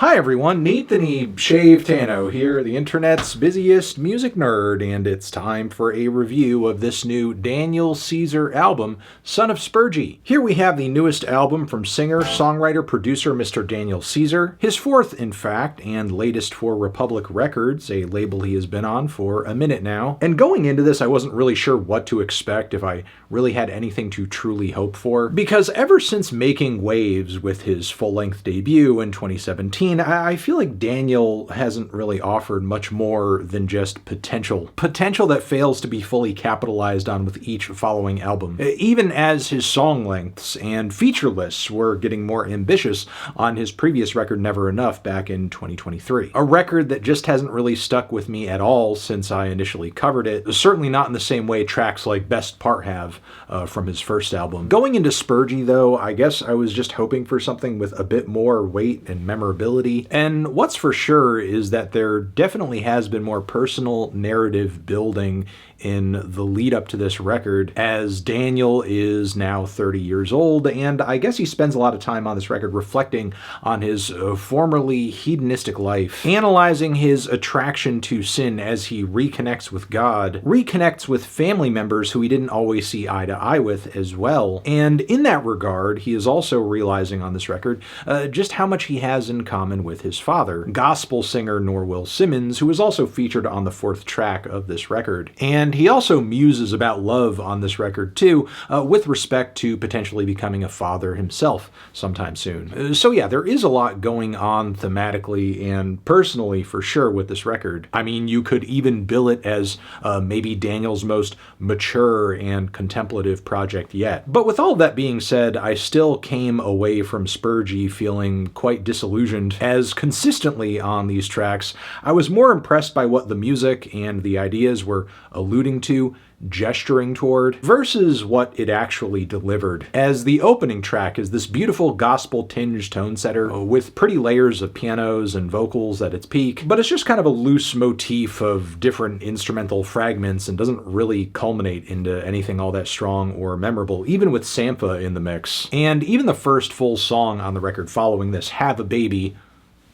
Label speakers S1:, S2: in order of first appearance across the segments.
S1: Hi everyone, Nathany Shave Tano here, the internet's busiest music nerd, and it's time for a review of this new Daniel Caesar album, Son of Spergy. Here we have the newest album from singer, songwriter, producer Mr. Daniel Caesar, his fourth in fact, and latest for Republic Records, a label he has been on for a minute now. And going into this, I wasn't really sure what to expect, if I really had anything to truly hope for, because ever since making waves with his full-length debut in 2017, I feel like Daniel hasn't really offered much more than just potential. Potential that fails to be fully capitalized on with each following album. Even as his song lengths and feature lists were getting more ambitious on his previous record Never Enough back in 2023. A record that just hasn't really stuck with me at all since I initially covered it. Certainly not in the same way tracks like Best Part have from his first album. Going into Spergy though, I guess I was just hoping for something with a bit more weight and memorability. And what's for sure is that there definitely has been more personal narrative building in the lead up to this record, as Daniel is now 30 years old, and I guess he spends a lot of time on this record reflecting on his formerly hedonistic life, analyzing his attraction to sin as he reconnects with God, reconnects with family members who he didn't always see eye to eye with as well. And in that regard, he is also realizing on this record just how much he has in common with his father, gospel singer Norwell Simmons, who is also featured on the fourth track of this record. And he also muses about love on this record too, with respect to potentially becoming a father himself sometime soon. So yeah, there is a lot going on thematically and personally for sure with this record. I mean, you could even bill it as maybe Daniel's most mature and contemplative project yet. But with all that being said, I still came away from Spergy feeling quite disillusioned, as consistently on these tracks, I was more impressed by what the music and the ideas were alluding to, gesturing toward, versus what it actually delivered. As the opening track is this beautiful gospel-tinged tone setter with pretty layers of pianos and vocals at its peak, but it's just kind of a loose motif of different instrumental fragments and doesn't really culminate into anything all that strong or memorable, even with Sampha in the mix. And even the first full song on the record following this, Have a Baby,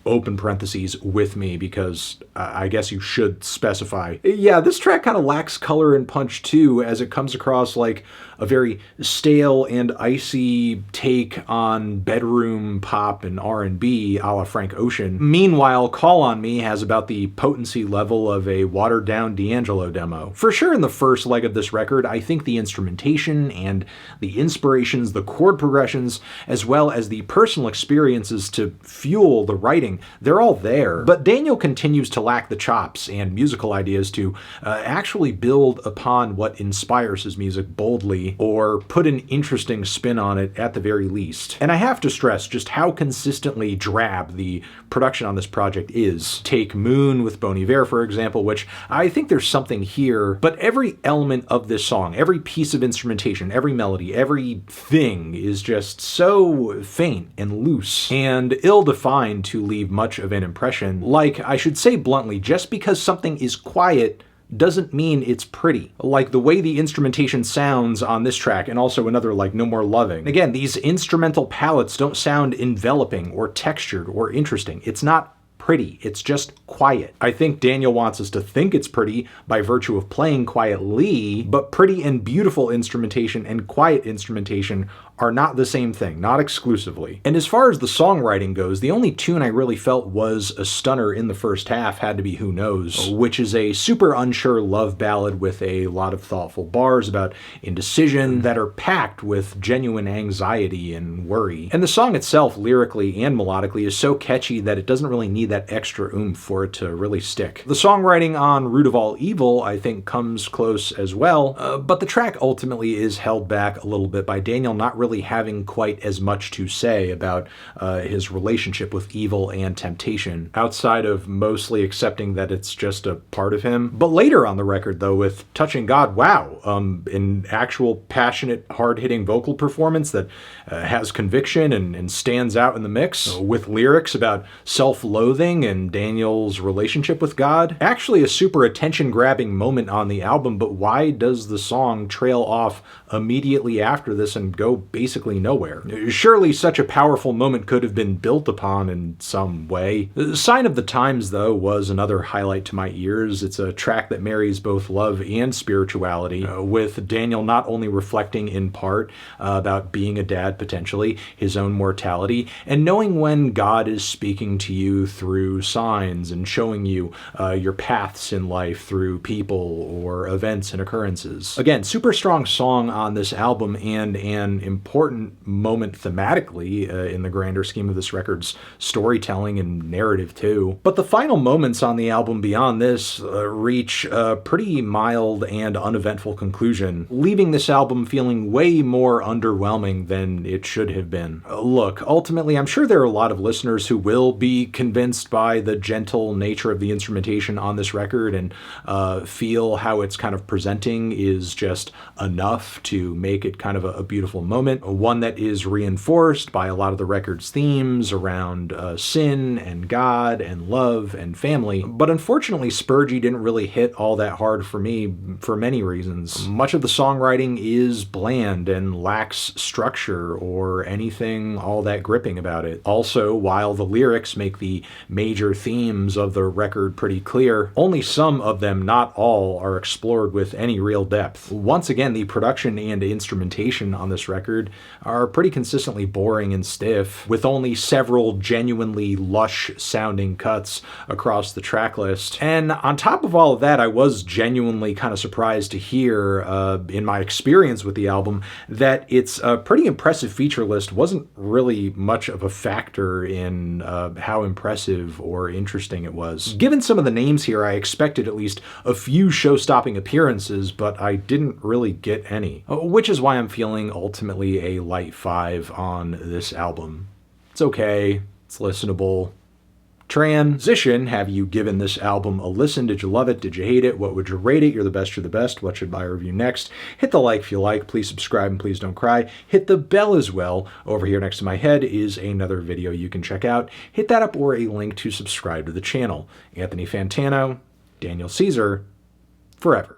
S1: open parentheses, with me, because I guess you should specify. Yeah, this track kind of lacks color and punch too, as it comes across like a very stale and icy take on bedroom pop and R&B a la Frank Ocean. Meanwhile, Call on Me has about the potency level of a watered down D'Angelo demo. For sure in the first leg of this record, I think the instrumentation and the inspirations, the chord progressions, as well as the personal experiences to fuel the writing, they're all there. But Daniel continues to lack the chops and musical ideas to actually build upon what inspires his music boldly, or put an interesting spin on it at the very least. And I have to stress just how consistently drab the production on this project is. Take Moon with Bon Iver, for example, which I think there's something here, but every element of this song, every piece of instrumentation, every melody, everything is just so faint and loose and ill-defined to leave much of an impression. Like, I should say bluntly, just because something is quiet doesn't mean it's pretty. Like the way the instrumentation sounds on this track, and also another like No More Loving. Again, these instrumental palettes don't sound enveloping or textured or interesting. It's not pretty, it's just quiet. I think Daniel wants us to think it's pretty by virtue of playing quietly, but pretty and beautiful instrumentation and quiet instrumentation are not the same thing, not exclusively. And as far as the songwriting goes, the only tune I really felt was a stunner in the first half had to be Who Knows, which is a super unsure love ballad with a lot of thoughtful bars about indecision that are packed with genuine anxiety and worry. And the song itself, lyrically and melodically, is so catchy that it doesn't really need that extra oomph for it to really stick. The songwriting on Root of All Evil, I think, comes close as well, but the track ultimately is held back a little bit by Daniel not really having quite as much to say about his relationship with evil and temptation, outside of mostly accepting that it's just a part of him. But later on the record, though, with Touching God, wow, an actual passionate, hard-hitting vocal performance that has conviction and stands out in the mix, with lyrics about self-loathing and Daniel's relationship with God. Actually a super attention-grabbing moment on the album, but why does the song trail off immediately after this and go basically nowhere. Surely such a powerful moment could have been built upon in some way. Sign of the Times, though, was another highlight to my ears. It's a track that marries both love and spirituality, with Daniel not only reflecting in part about being a dad potentially, his own mortality, and knowing when God is speaking to you through signs and showing you your paths in life through people or events and occurrences. Again, super strong song on this album and an important moment thematically in the grander scheme of this record's storytelling and narrative too. But the final moments on the album beyond this reach a pretty mild and uneventful conclusion, leaving this album feeling way more underwhelming than it should have been. Look, ultimately, I'm sure there are a lot of listeners who will be convinced by the gentle nature of the instrumentation on this record and feel how it's kind of presenting is just enough to make it kind of a beautiful moment, one that is reinforced by a lot of the record's themes around sin and God and love and family. But unfortunately, Spergy didn't really hit all that hard for me for many reasons. Much of the songwriting is bland and lacks structure or anything all that gripping about it. Also, while the lyrics make the major themes of the record pretty clear, only some of them, not all, are explored with any real depth. Once again, the production and instrumentation on this record are pretty consistently boring and stiff, with only several genuinely lush sounding cuts across the track list. And on top of all of that, I was genuinely kind of surprised to hear, in my experience with the album, that its pretty impressive feature list wasn't really much of a factor in how impressive or interesting it was. Given some of the names here, I expected at least a few show-stopping appearances, but I didn't really get any, which is why I'm feeling ultimately a light 5 on this album. It's okay, it's listenable. Transition, have you given this album a listen? Did you love it? Did you hate it? What would you rate it? You're the best, you're the best. What should I review next? Hit the like if you like. Please subscribe and please don't cry. Hit the bell as well. Over here next to my head is another video you can check out. Hit that up or a link to subscribe to the channel. Anthony Fantano, Daniel Caesar, forever.